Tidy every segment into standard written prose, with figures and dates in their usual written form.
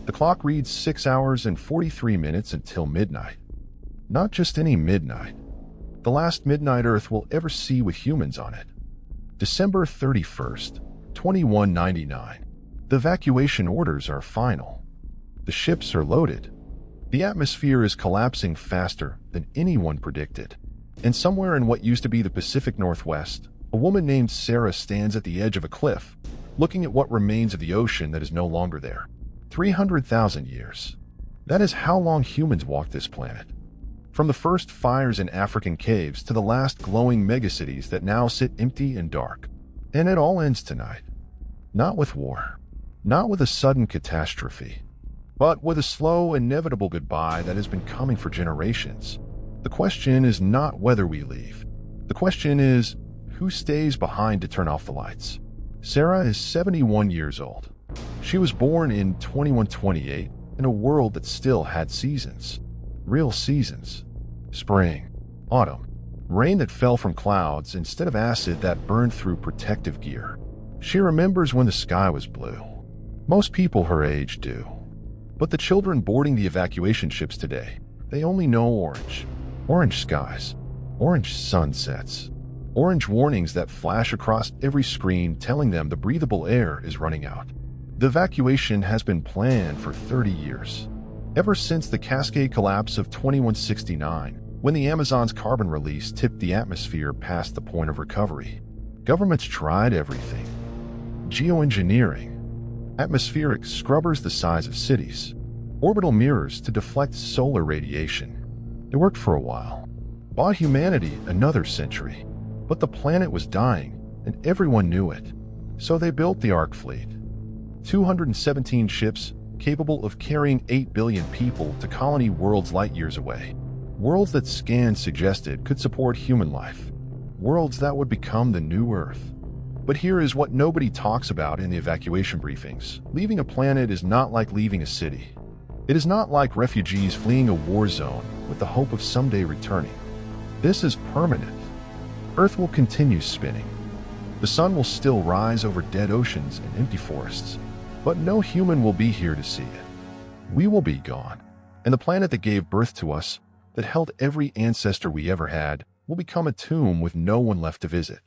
The clock reads 6 hours and 43 minutes until midnight. Not just any midnight. The last midnight Earth will ever see with humans on it. December 31st, 2199. The evacuation orders are final. The ships are loaded. The atmosphere is collapsing faster than anyone predicted. And somewhere in what used to be the Pacific Northwest, a woman named Sarah stands at the edge of a cliff, looking at what remains of the ocean that is no longer there. 300,000 years. That is how long humans walked this planet. From the first fires in African caves to the last glowing megacities that now sit empty and dark. And it all ends tonight. Not with war. Not with a sudden catastrophe. But with a slow, inevitable goodbye that has been coming for generations. The question is not whether we leave. The question is, who stays behind to turn off the lights? Sarah is 71 years old. She was born in 2128 in a world that still had seasons. Real seasons. Spring, autumn, rain that fell from clouds instead of acid that burned through protective gear. She remembers when the sky was blue. Most people her age do. But the children boarding the evacuation ships today, they only know orange. Orange skies, orange sunsets, orange warnings that flash across every screen telling them the breathable air is running out. The evacuation has been planned for 30 years. Ever since the Cascade collapse of 2169, when the Amazon's carbon release tipped the atmosphere past the point of recovery. Governments tried everything. Geoengineering, atmospheric scrubbers the size of cities, orbital mirrors to deflect solar radiation. It worked for a while. Bought humanity another century. But the planet was dying, and everyone knew it. So they built the Ark fleet. 217 ships capable of carrying 8 billion people to colony worlds light years away. Worlds that scans suggested could support human life. Worlds that would become the new Earth. But here is what nobody talks about in the evacuation briefings. Leaving a planet is not like leaving a city. It is not like refugees fleeing a war zone with the hope of someday returning. This is permanent. Earth will continue spinning. The sun will still rise over dead oceans and empty forests. But no human will be here to see it. We will be gone. And the planet that gave birth to us, that held every ancestor we ever had, will become a tomb with no one left to visit.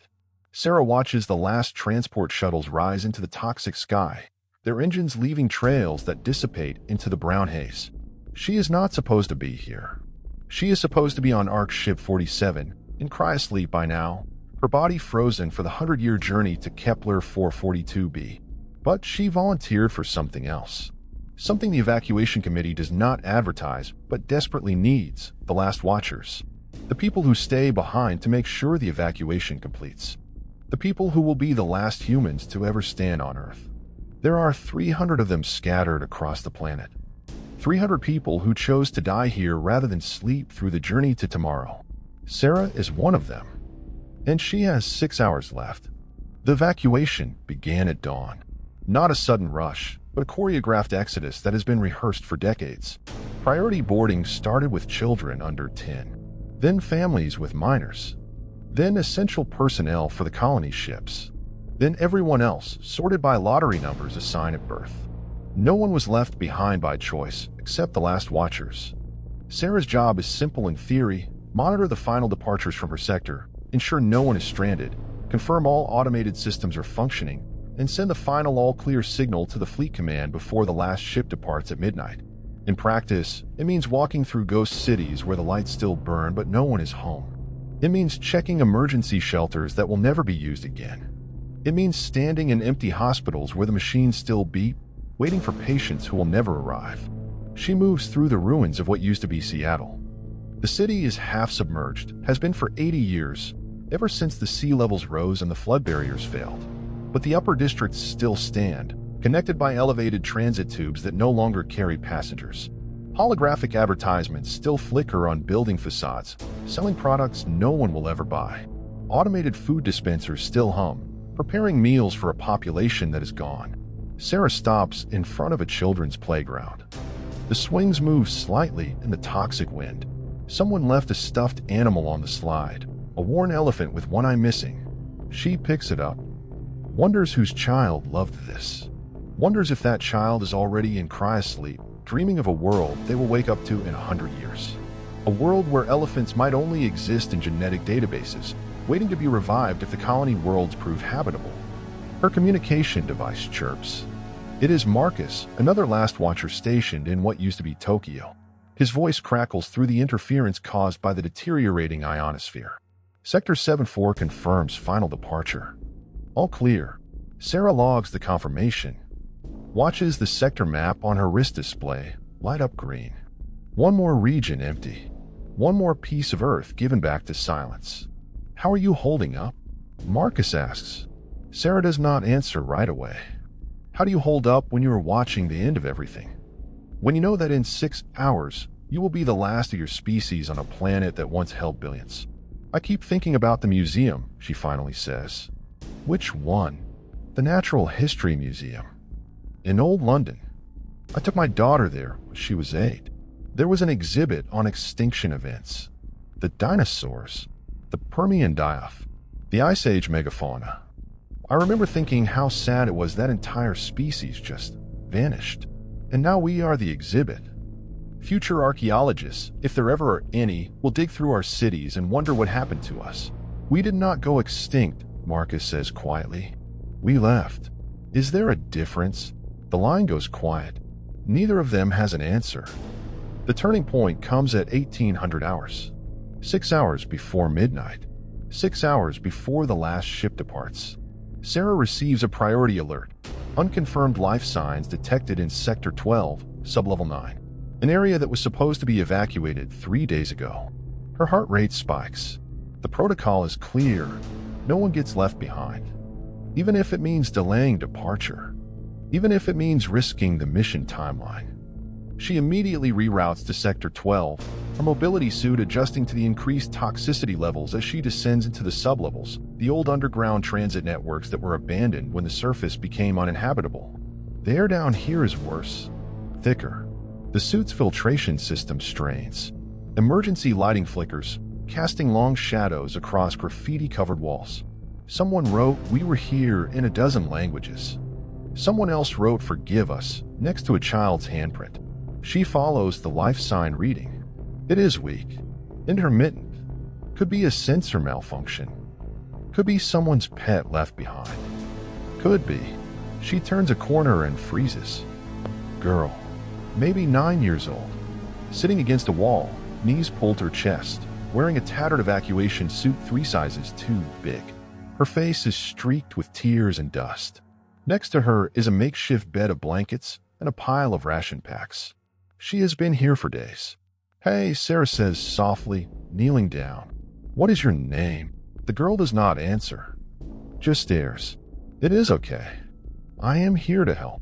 Sarah watches the last transport shuttles rise into the toxic sky, their engines leaving trails that dissipate into the brown haze. She is not supposed to be here. She is supposed to be on Ark Ship 47, in cryosleep by now, her body frozen for the 100-year journey to Kepler 442b. But she volunteered for something else. Something the evacuation committee does not advertise, but desperately needs: the last watchers. The people who stay behind to make sure the evacuation completes. The people who will be the last humans to ever stand on Earth. There are 300 of them scattered across the planet. 300 people who chose to die here rather than sleep through the journey to tomorrow. Sarah is one of them. And she has 6 hours left. The evacuation began at dawn. Not a sudden rush, but a choreographed exodus that has been rehearsed for decades. Priority boarding started with children under 10, then families with minors, then essential personnel for the colony ships, then everyone else, sorted by lottery numbers assigned at birth. No one was left behind by choice, except the last watchers. Sarah's job is simple in theory: monitor the final departures from her sector, ensure no one is stranded, confirm all automated systems are functioning, and send the final all-clear signal to the fleet command before the last ship departs at midnight. In practice, it means walking through ghost cities where the lights still burn but no one is home. It means checking emergency shelters that will never be used again. It means standing in empty hospitals where the machines still beep, waiting for patients who will never arrive. She moves through the ruins of what used to be Seattle. The city is half submerged, has been for 80 years, ever since the sea levels rose and the flood barriers failed. But the upper districts still stand, connected by elevated transit tubes that no longer carry passengers. Holographic advertisements still flicker on building facades, selling products no one will ever buy. Automated food dispensers still hum, preparing meals for a population that is gone. Sarah stops in front of a children's playground. The swings move slightly in the toxic wind. Someone left a stuffed animal on the slide, a worn elephant with one eye missing. She picks it up, wonders whose child loved this. Wonders if that child is already in cryosleep, dreaming of a world they will wake up to in 100 years. A world where elephants might only exist in genetic databases, waiting to be revived if the colony worlds prove habitable. Her communication device chirps. It is Marcus, another Last Watcher stationed in what used to be Tokyo. His voice crackles through the interference caused by the deteriorating ionosphere. Sector 7-4 confirms final departure. All clear. Sarah logs the confirmation. Watches the sector map on her wrist display light up green. One more region empty. One more piece of Earth given back to silence. How are you holding up? Marcus asks. Sarah does not answer right away. How do you hold up when you are watching the end of everything? When you know that in 6 hours, you will be the last of your species on a planet that once held billions. I keep thinking about the museum, she finally says. Which one? The Natural History Museum. In Old London. I took my daughter there when she was 8. There was an exhibit on extinction events. The dinosaurs. The Permian die-off. The Ice Age megafauna. I remember thinking how sad it was that entire species just vanished. And now we are the exhibit. Future archaeologists, if there ever are any, will dig through our cities and wonder what happened to us. We did not go extinct, Marcus says quietly. We left. Is there a difference? The line goes quiet. Neither of them has an answer. The turning point comes at 1800 hours. 6 hours before midnight. 6 hours before the last ship departs. Sarah receives a priority alert. Unconfirmed life signs detected in Sector 12, Sublevel 9. An area that was supposed to be evacuated 3 days ago. Her heart rate spikes. The protocol is clear. No one gets left behind. Even if it means delaying departure. Even if it means risking the mission timeline. She immediately reroutes to Sector 12, her mobility suit adjusting to the increased toxicity levels as she descends into the sublevels, the old underground transit networks that were abandoned when the surface became uninhabitable. The air down here is worse. Thicker. The suit's filtration system strains. Emergency lighting flickers, casting long shadows across graffiti-covered walls. Someone wrote, "We were here," in a dozen languages. Someone else wrote, "Forgive us," next to a child's handprint. She follows the life sign reading. It is weak. Intermittent. Could be a sensor malfunction. Could be someone's pet left behind. Could be. She turns a corner and freezes. Girl. Maybe 9 years old. Sitting against a wall, knees pulled to her chest, wearing a tattered evacuation suit 3 sizes too big. Her face is streaked with tears and dust. Next to her is a makeshift bed of blankets and a pile of ration packs. She has been here for days. Hey, Sarah says softly, kneeling down. What is your name? The girl does not answer. Just stares. It is okay. I am here to help.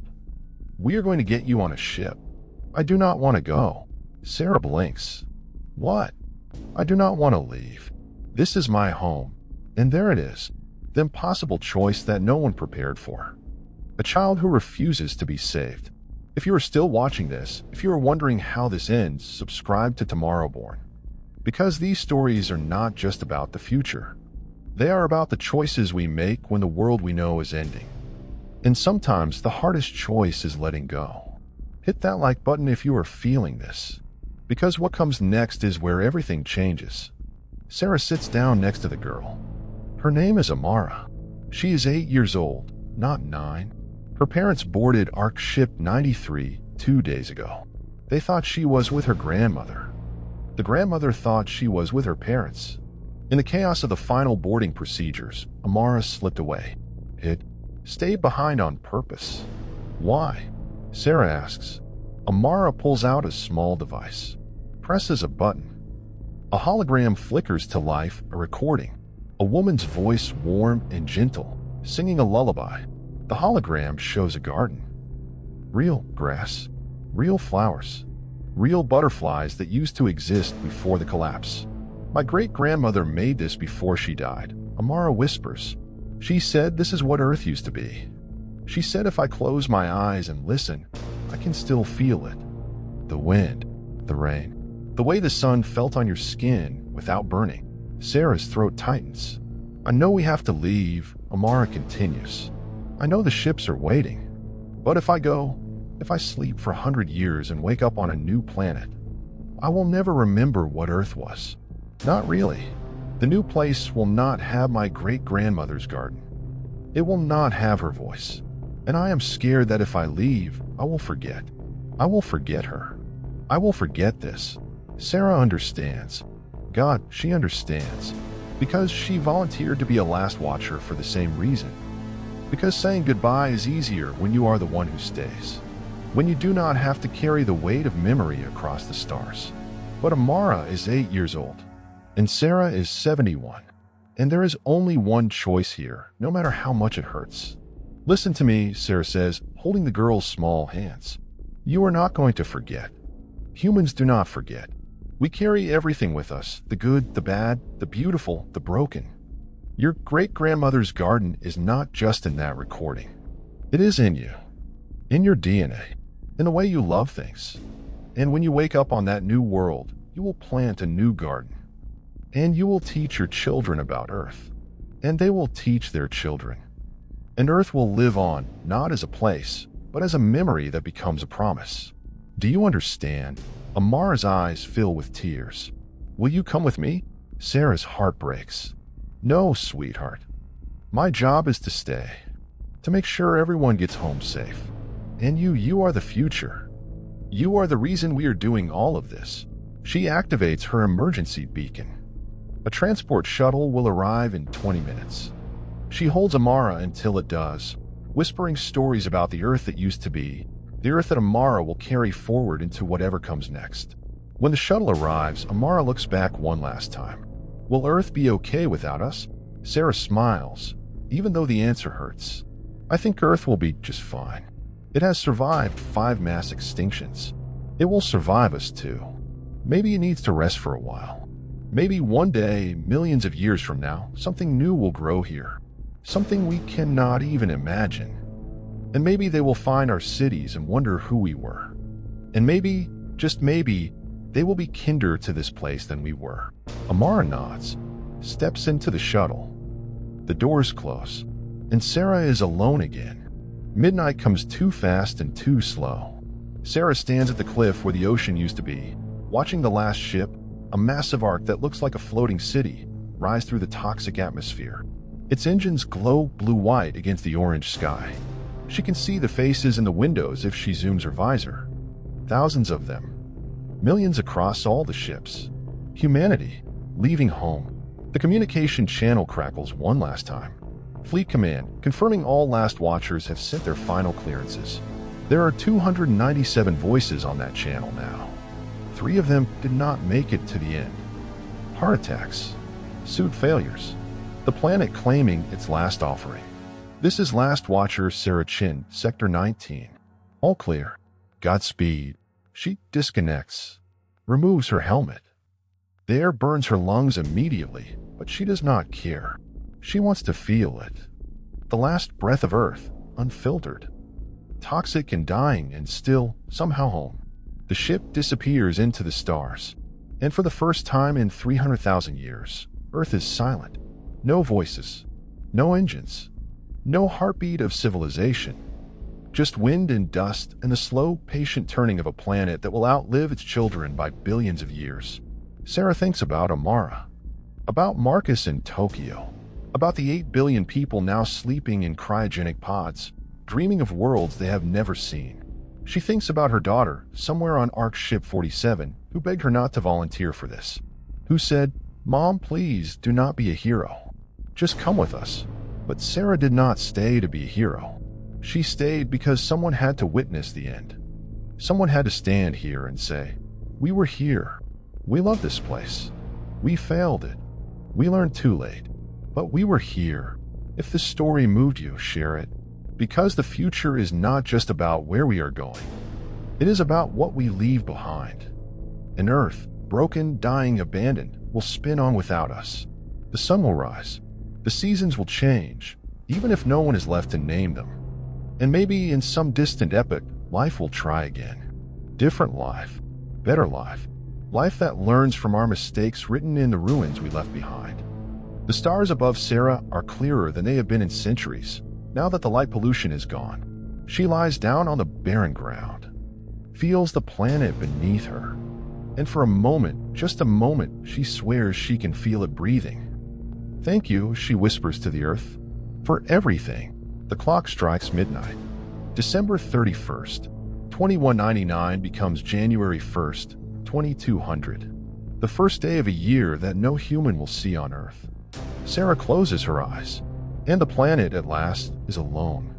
We are going to get you on a ship. I do not want to go. Sarah blinks. What? I do not want to leave. This is my home. And there it is. The impossible choice that no one prepared for. A child who refuses to be saved. If you are still watching this, if you are wondering how this ends, subscribe to Tomorrowborne. Because these stories are not just about the future. They are about the choices we make when the world we know is ending. And sometimes the hardest choice is letting go. Hit that like button if you are feeling this. Because what comes next is where everything changes. Sarah sits down next to the girl. Her name is Amara. She is 8 years old, not 9. Her parents boarded Ark Ship 93 2 days ago. They thought she was with her grandmother. The grandmother thought she was with her parents. In the chaos of the final boarding procedures, Amara slipped away. It stayed behind on purpose. Why? Sarah asks. Amara pulls out a small device. Presses a button. A hologram flickers to life, a recording. A woman's voice, warm and gentle, singing a lullaby. The hologram shows a garden. Real grass. Real flowers. Real butterflies that used to exist before the collapse. My great-grandmother made this before she died, Amara whispers. She said this is what Earth used to be. She said if I close my eyes and listen, I can still feel it. The wind, the rain, the way the sun felt on your skin without burning. Sarah's throat tightens. I know we have to leave, Amara continues. I know the ships are waiting. But if I sleep for 100 years and wake up on a new planet, I will never remember what Earth was. Not really. The new place will not have my great-grandmother's garden. It will not have her voice. And I am scared that if I leave, I will forget. I will forget her. I will forget this. Sarah understands. God, she understands. Because she volunteered to be a last watcher for the same reason. Because saying goodbye is easier when you are the one who stays. When you do not have to carry the weight of memory across the stars. But Amara is 8 years old, and Sarah is 71. And there is only one choice here, no matter how much it hurts. Listen to me, Sarah says, holding the girl's small hands. You are not going to forget. Humans do not forget. We carry everything with us, the good, the bad, the beautiful, the broken. Your great-grandmother's garden is not just in that recording. It is in you, in your DNA, in the way you love things. And when you wake up on that new world, you will plant a new garden. And you will teach your children about Earth. And they will teach their children. And Earth will live on, not as a place, but as a memory that becomes a promise. Do you understand? Amara's eyes fill with tears. Will you come with me? Sarah's heart breaks. No, sweetheart. My job is to stay. To make sure everyone gets home safe. And you are the future. You are the reason we are doing all of this. She activates her emergency beacon. A transport shuttle will arrive in 20 minutes. She holds Amara until it does, whispering stories about the Earth that used to be, the Earth that Amara will carry forward into whatever comes next. When the shuttle arrives, Amara looks back one last time. Will Earth be okay without us? Sarah smiles, even though the answer hurts. I think Earth will be just fine. It has survived 5 mass extinctions. It will survive us too. Maybe it needs to rest for a while. Maybe one day, millions of years from now, something new will grow here. Something we cannot even imagine. And maybe they will find our cities and wonder who we were. And maybe, just maybe, they will be kinder to this place than we were. Amara nods, steps into the shuttle. The doors close, and Sarah is alone again. Midnight comes too fast and too slow. Sarah stands at the cliff where the ocean used to be, watching the last ship, a massive arc that looks like a floating city, rise through the toxic atmosphere. Its engines glow blue-white against the orange sky. She can see the faces in the windows if she zooms her visor. Thousands of them. Millions across all the ships. Humanity, leaving home. The communication channel crackles one last time. Fleet Command, confirming all last watchers have sent their final clearances. There are 297 voices on that channel now. 3 of them did not make it to the end. Heart attacks. Suit failures. The planet claiming its last offering. This is Last Watcher Sarah Chin, Sector 19. All clear. Godspeed. She disconnects. Removes her helmet. The air burns her lungs immediately, but she does not care. She wants to feel it. The last breath of Earth, unfiltered. Toxic and dying and still, somehow home. The ship disappears into the stars. And for the first time in 300,000 years, Earth is silent. No voices. No engines. No heartbeat of civilization. Just wind and dust and the slow, patient turning of a planet that will outlive its children by billions of years. Sarah thinks about Amara. About Marcus in Tokyo. About the 8 billion people now sleeping in cryogenic pods, dreaming of worlds they have never seen. She thinks about her daughter, somewhere on Ark Ship 47, who begged her not to volunteer for this. Who said, "Mom, please do not be a hero. Just come with us." But Sarah did not stay to be a hero. She stayed because someone had to witness the end. Someone had to stand here and say, "We were here. We love this place. We failed it. We learned too late. But we were here." If this story moved you, share it. Because the future is not just about where we are going. It is about what we leave behind. An Earth, broken, dying, abandoned, will spin on without us. The sun will rise. The seasons will change, even if no one is left to name them. And maybe in some distant epoch, life will try again. Different life. Better life. Life that learns from our mistakes written in the ruins we left behind. The stars above Sarah are clearer than they have been in centuries, now that the light pollution is gone. She lies down on the barren ground, feels the planet beneath her, and for a moment, just a moment, she swears she can feel it breathing. "Thank you," she whispers to the earth, "for everything." The clock strikes midnight. December 31st, 2199 becomes January 1st, 2200. The first day of a year that no human will see on Earth. Sarah closes her eyes, and the planet at last is alone.